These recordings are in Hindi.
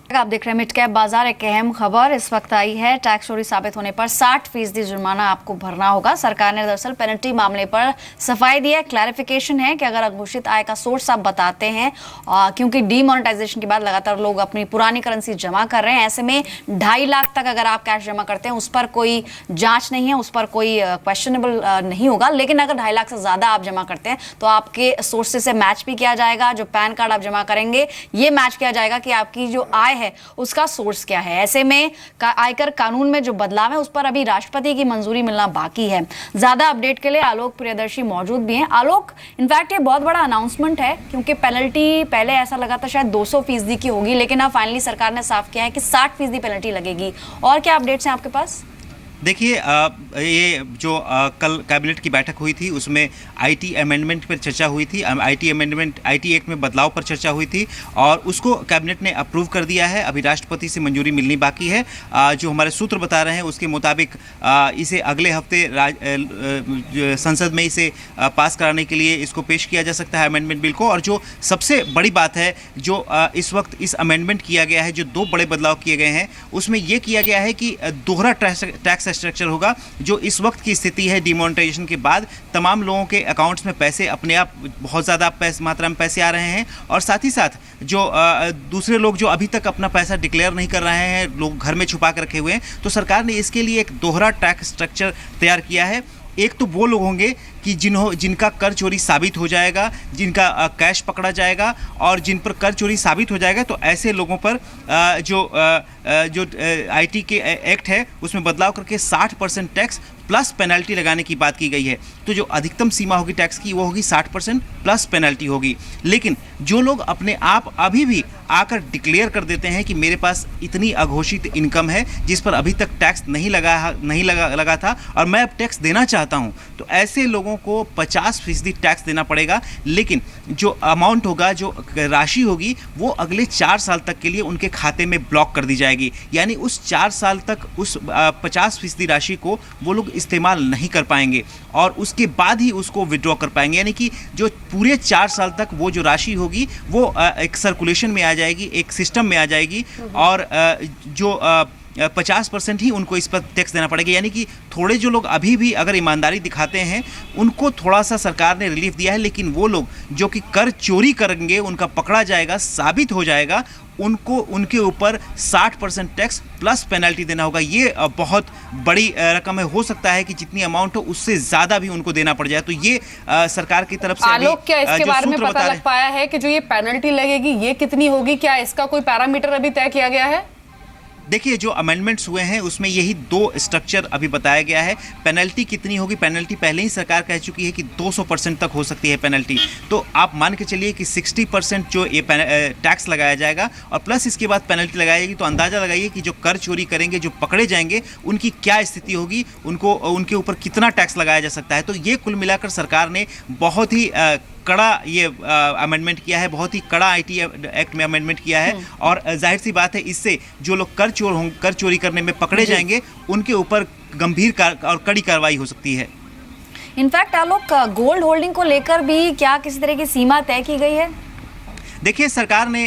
आप देख रहे हैं मिड कैप बाजार। एक अहम खबर इस वक्त आई है, टैक्स चोरी साबित होने पर 60% जुर्माना आपको भरना होगा। सरकार ने दरअसल पेनल्टी मामले पर सफाई दी है। क्लैरिफिकेशन है कि अगर अघोषित आय का सोर्स आप बताते हैं, क्योंकि डीमोनेटाइजेशन के बाद लगातार लोग अपनी पुरानी करेंसी जमा कर रहे हैं, ऐसे में 2.5 लाख तक अगर आप कैश जमा करते हैं उस पर कोई जांच नहीं है, उस पर कोई क्वेश्चनेबल नहीं होगा। लेकिन अगर 2.5 लाख से ज्यादा आप जमा करते हैं तो आपके सोर्सेज से मैच भी किया जाएगा। जो पैन कार्ड आप जमा करेंगे ये मैच किया जाएगा कि आपकी जो आय है उसका सोर्स क्या है। ऐसे में आयकर कानून में जो बदलाव है उस पर अभी राष्ट्रपति की मंजूरी मिलना बाकी है। ज्यादा अपडेट के लिए आलोक प्रियदर्शी मौजूद भी हैं। आलोक, इनफैक्ट ये बहुत बड़ा अनाउंसमेंट है, क्योंकि पेनल्टी पहले ऐसा लगा था शायद 200% की होगी, लेकिन अब फाइनली सरकार ने साफ किया है कि 60% पेनल्टी लगेगी। और क्या अपडेट्स हैं आपके पास? देखिए, ये जो कल कैबिनेट की बैठक हुई थी उसमें आईटी अमेंडमेंट पर चर्चा हुई थी। आईटी एक्ट में बदलाव पर चर्चा हुई थी और उसको कैबिनेट ने अप्रूव कर दिया है। अभी राष्ट्रपति से मंजूरी मिलनी बाकी है। जो हमारे सूत्र बता रहे हैं उसके मुताबिक इसे अगले हफ्ते संसद में इसे पास कराने के लिए इसको पेश किया जा सकता है अमेंडमेंट बिल को। और जो सबसे बड़ी बात है, जो इस वक्त इस अमेंडमेंट किया गया है, जो 2 बड़े बदलाव किए गए हैं उसमें यह किया गया है कि दोहरा टैक्स स्ट्रक्चर होगा। जो इस वक्त की स्थिति है डिमोनेटाइजेशन के बाद, तमाम लोगों के अकाउंट्स में पैसे अपने आप बहुत ज़्यादा मात्रा में पैसे आ रहे हैं और साथ ही साथ जो दूसरे लोग जो अभी तक अपना पैसा डिक्लेयर नहीं कर रहे हैं, लोग घर में छुपा कर रखे हुए हैं, तो सरकार ने इसके लिए एक दोहरा टैक्स स्ट्रक्चर तैयार किया है। एक तो वो लोग होंगे कि जिनका कर चोरी साबित हो जाएगा, जिनका कैश पकड़ा जाएगा और जिन पर कर चोरी साबित हो जाएगा, तो ऐसे लोगों पर जो आईटी के एक्ट है उसमें बदलाव करके 60% टैक्स प्लस पेनल्टी लगाने की बात की गई है। तो जो अधिकतम सीमा होगी टैक्स की वो होगी 60% प्लस पेनल्टी होगी। लेकिन जो लोग अपने आप अभी भी आकर डिक्लेयर कर देते हैं कि मेरे पास इतनी अघोषित इनकम है जिस पर अभी तक टैक्स नहीं लगा था और मैं अब टैक्स देना चाहता हूं, तो ऐसे लोगों को 50% टैक्स देना पड़ेगा। लेकिन जो अमाउंट होगा, जो राशि होगी, वो अगले 4 साल तक के लिए उनके खाते में ब्लॉक कर दी जाएगी। यानी उस 4 साल तक उस 50% राशि को वो लोग इस्तेमाल नहीं कर पाएंगे और उसके बाद ही उसको विड्रॉ कर पाएंगे। यानी कि जो पूरे 4 साल तक वो जो राशि होगी वो एक सर्कुलेशन में आ जाएगी, एक सिस्टम में आ जाएगी और जो 50% ही उनको इस पर टैक्स देना पड़ेगा। यानी कि थोड़े जो लोग अभी भी अगर ईमानदारी दिखाते हैं उनको थोड़ा सा सरकार ने रिलीफ दिया है, लेकिन वो लोग जो कि कर चोरी करेंगे, उनका पकड़ा जाएगा, साबित हो जाएगा, उनको उनके ऊपर 60% टैक्स प्लस पेनल्टी देना होगा। ये बहुत बड़ी रकम है। हो सकता है कि जितनी अमाउंट हो उससे ज़्यादा भी उनको देना पड़ जाए। तो ये सरकार की तरफ से आलोक, क्या इसके बारे में पता लग पाया है कि जो ये पेनल्टी लगेगी ये कितनी होगी? क्या इसका कोई पैरामीटर अभी तय किया गया है? देखिए, जो अमेंडमेंट्स हुए हैं उसमें यही 2 स्ट्रक्चर अभी बताया गया है। पेनल्टी कितनी होगी, पेनल्टी पहले ही सरकार कह चुकी है कि 200% तक हो सकती है पेनल्टी। तो आप मान के चलिए कि 60% जो ये टैक्स लगाया जाएगा और प्लस इसके बाद पेनल्टी लगाई जाएगी, तो अंदाज़ा लगाइए कि जो कर चोरी करेंगे, जो पकड़े जाएंगे, उनकी क्या स्थिति होगी, उनके ऊपर कितना टैक्स लगाया जा सकता है। तो ये कुल मिलाकर सरकार ने बहुत ही कड़ा ये अमेंडमेंट किया है, बहुत ही कड़ा आईटी एक्ट में अमेंडमेंट किया है। और जाहिर सी बात है, इससे जो लोग कर चोरी करने में पकड़े जाएंगे उनके ऊपर गंभीर और कड़ी कार्रवाई हो सकती है। इनफैक्ट आलोक, गोल्ड होल्डिंग को लेकर भी क्या किसी तरह की सीमा तय की गई है? देखिए, सरकार ने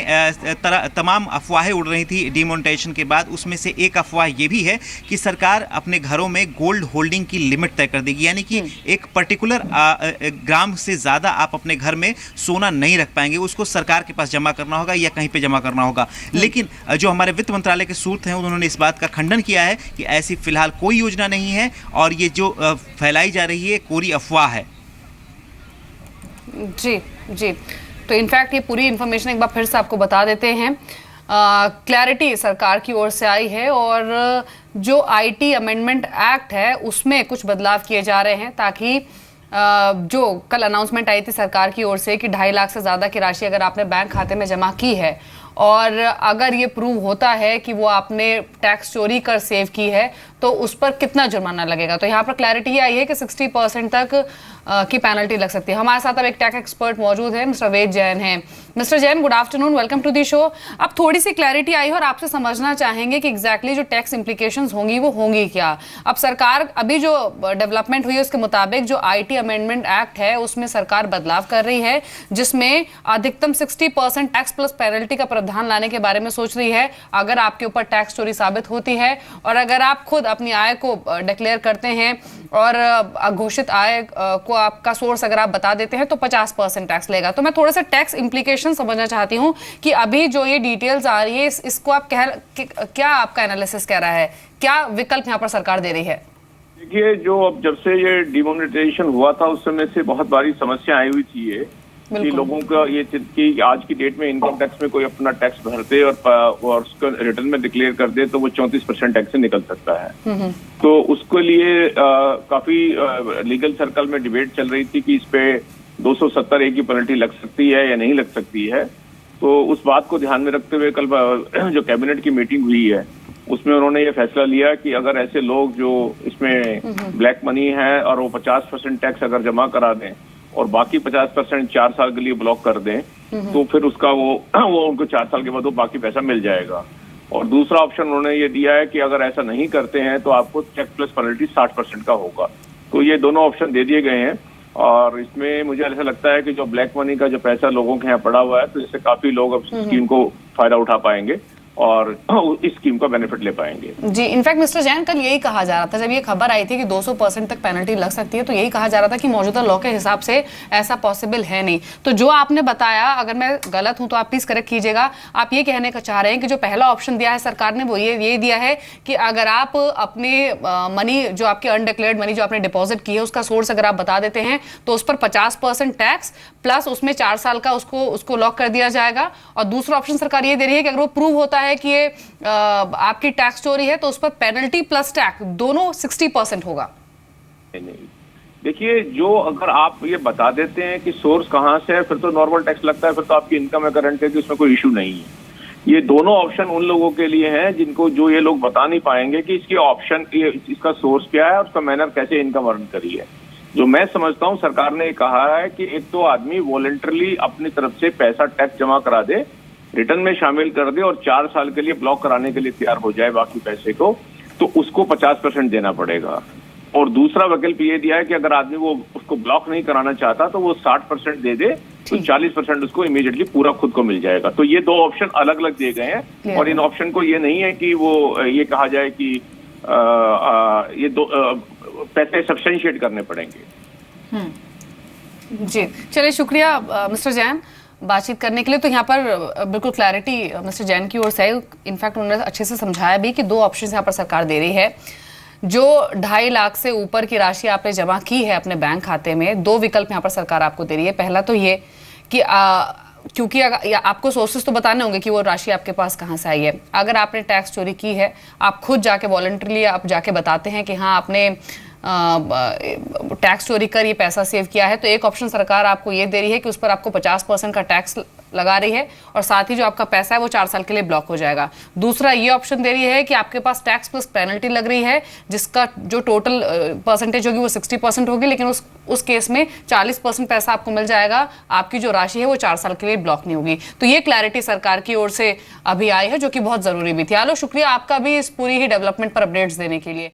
तमाम अफवाहें उड़ रही थी डिमोनेटाइजेशन के बाद, उसमें से एक अफवाह ये भी है कि सरकार अपने घरों में गोल्ड होल्डिंग की लिमिट तय कर देगी। यानी कि एक पर्टिकुलर ग्राम से ज़्यादा आप अपने घर में सोना नहीं रख पाएंगे, उसको सरकार के पास जमा करना होगा या कहीं पे जमा करना होगा। लेकिन जो हमारे वित्त मंत्रालय के सूत्र हैं उन्होंने इस बात का खंडन किया है कि ऐसी फिलहाल कोई योजना नहीं है और ये जो फैलाई जा रही है कोरी अफवाह है। जी जी, तो इनफैक्ट ये पूरी इन्फॉर्मेशन एक बार फिर से आपको बता देते हैं। क्लैरिटी सरकार की ओर से आई है और जो आईटी अमेंडमेंट एक्ट है उसमें कुछ बदलाव किए जा रहे हैं, ताकि जो कल अनाउंसमेंट आई थी सरकार की ओर से कि 2.5 लाख से ज़्यादा की राशि अगर आपने बैंक खाते में जमा की है और अगर ये प्रूव होता है कि वो आपने टैक्स चोरी कर सेव की है, तो उस पर कितना जुर्माना लगेगा। तो यहाँ पर क्लैरिटी आई है कि 60% तक की पेनल्टी लग सकती है। हमारे साथ अब एक टैक्स एक्सपर्ट मौजूद है, मिस्टर वेद जैन हैं। Mister Jain, good afternoon, welcome to the show. अब थोड़ी सी क्लैरिटी आई है और आपसे समझना चाहेंगे कि एग्जैक्टली जो टैक्स इंप्लीकेशंस होंगी वो होंगी क्या। अब सरकार अभी जो डेवलपमेंट हुई है उसके मुताबिक जो आईटी अमेंडमेंट एक्ट है उसमें सरकार बदलाव कर रही है, जिसमें अधिकतम 60% टैक्स प्लस पेनल्टी का प्रावधान लाने के बारे में सोच रही है अगर आपके ऊपर टैक्स चोरी साबित होती है, और अगर आप खुद अपनी आय को डिक्लेयर करते हैं और अघोषित आय को आपका सोर्स अगर आप बता देते हैं तो 50% टैक्स लेगा। तो मैं थोड़ा सा टैक्स इम्प्लीकेशन समझना चाहती हूँ कि अभी जो ये डिटेल्स आ रही है इसको आप क्या आपका एनालिसिस कह रहा है, क्या विकल्प यहाँ पर सरकार दे रही है? देखिए, जो अब जब से ये डिमोनेटाइजेशन हुआ था उस समय से बहुत बड़ी समस्या आई हुई थी ये कि लोगों का ये कि आज की डेट में इनकम टैक्स में कोई अपना टैक्स भरते और उसको रिटर्न में डिक्लेयर कर दे तो वो 34% टैक्स से निकल सकता है। तो उसके लिए काफी लीगल सर्कल में डिबेट चल रही थी कि इस पे 270 की पेनल्टी लग सकती है या नहीं लग सकती है। तो उस बात को ध्यान में रखते हुए कल जो कैबिनेट की मीटिंग हुई है उसमें उन्होंने ये फैसला लिया कि अगर ऐसे लोग जो इसमें ब्लैक मनी है और वो 50% टैक्स अगर जमा करा दें और बाकी 50% 4 साल के लिए ब्लॉक कर दें तो फिर उसका वो उनको 4 साल के बाद वो बाकी पैसा मिल जाएगा। और दूसरा ऑप्शन उन्होंने ये दिया है कि अगर ऐसा नहीं करते हैं तो आपको टैक्स प्लस पेनल्टी 60% का होगा। तो ये दोनों ऑप्शन दे दिए गए हैं और इसमें मुझे ऐसा लगता है कि जो ब्लैक मनी का जो पैसा लोगों के यहाँ पड़ा हुआ है तो इससे काफी लोग अब स्कीम को फायदा उठा पाएंगे और इस स्कीम का बेनिफिट ले पाएंगे। जी, इनफैक्ट मिस्टर जैन, कल यही कहा जा रहा था जब ये खबर आई थी कि 200% तक पेनल्टी लग सकती है तो यही कहा जा रहा था कि मौजूदा लॉ के हिसाब से ऐसा पॉसिबल है नहीं। तो जो आपने बताया, अगर मैं गलत हूं तो आप प्लीज करेक्ट कीजिएगा, आप ये कहने का चाह रहे हैं कि जो पहला ऑप्शन दिया है सरकार ने वो ये दिया है कि अगर आप अपने मनी जो आपकी अनडिक्लेयर्ड मनी जो आपने डिपॉजिट की है उसका सोर्स अगर आप बता देते हैं तो उस पर 50% टैक्स प्लस उसमें 4 साल का उसको लॉक कर दिया जाएगा। और दूसरा ऑप्शन सरकार ये दे रही है कि अगर वो प्रूव होता है कि ये आपकी टैक्स चोरी है तो उस पर पेनल्टी प्लस टैक्स दोनों 60% होगा। नहीं, देखिए, जो अगर आप ये बता देते हैं कि सोर्स कहां से है फिर तो नॉर्मल टैक्स लगता है, फिर तो आपकी इनकम है करंट है कि उसमें कोई इशू नहीं है। ये दोनों ऑप्शन उन लोगों के लिए हैं जिनको जो ये लोग बता नहीं पाएंगे कि इसके ऑप्शन इसका सोर्स क्या है और उसका मैनर कैसे इनकम अर्न करी है। जो मैं समझता हूं सरकार ने कहा है कि एक तो आदमी वॉलंटरली अपनी तरफ से पैसा टैक्स जमा करा दे, रिटर्न में शामिल कर दे और 4 साल के लिए ब्लॉक कराने के लिए तैयार हो जाए बाकी पैसे को, तो उसको 50% देना पड़ेगा। और दूसरा विकल्प ये दिया है कि अगर आदमी वो उसको ब्लॉक नहीं कराना चाहता तो वो 60% दे दे तो 40% उसको इमीडिएटली पूरा खुद को मिल जाएगा। तो ये दो ऑप्शन अलग अलग दिए गए हैं और इन ऑप्शन को ये नहीं है कि वो ये कहा जाए कि ये दो पैसे सब्सटेंशिएट करने पड़ेंगे। जी, चलिए, शुक्रिया मिस्टर जैन बातचीत करने के लिए। तो यहाँ पर बिल्कुल क्लैरिटी मिस्टर जैन की ओर से है। इनफैक्ट उन्होंने अच्छे से समझाया भी कि 2 ऑप्शन यहाँ पर सरकार दे रही है। जो 2.5 लाख से ऊपर की राशि आपने जमा की है अपने बैंक खाते में, 2 विकल्प यहाँ पर सरकार आपको दे रही है। पहला तो ये कि क्योंकि आपको सोर्सेस तो बताने होंगे कि वो राशि आपके पास कहाँ से आई है। अगर आपने टैक्स चोरी की है, आप खुद जाके वॉलंटरली आप जाके बताते हैं कि हाँ आपने टैक्स चोरी कर ये पैसा सेव किया है, तो एक ऑप्शन सरकार आपको ये दे रही है कि उस पर आपको 50% का टैक्स लगा रही है और साथ ही जो आपका पैसा है वो 4 साल के लिए ब्लॉक हो जाएगा। दूसरा ये ऑप्शन दे रही है कि आपके पास टैक्स प्लस पेनल्टी लग रही है जिसका जो टोटल परसेंटेज होगी वो 60% होगी, लेकिन उस केस में 40% पैसा आपको मिल जाएगा, आपकी जो राशि है वो 4 साल के लिए ब्लॉक नहीं होगी। तो ये क्लैरिटी सरकार की ओर से अभी आई है जो कि बहुत जरूरी भी थी। आलो, शुक्रिया आपका भी इस पूरी ही डेवलपमेंट पर अपडेट्स देने के लिए।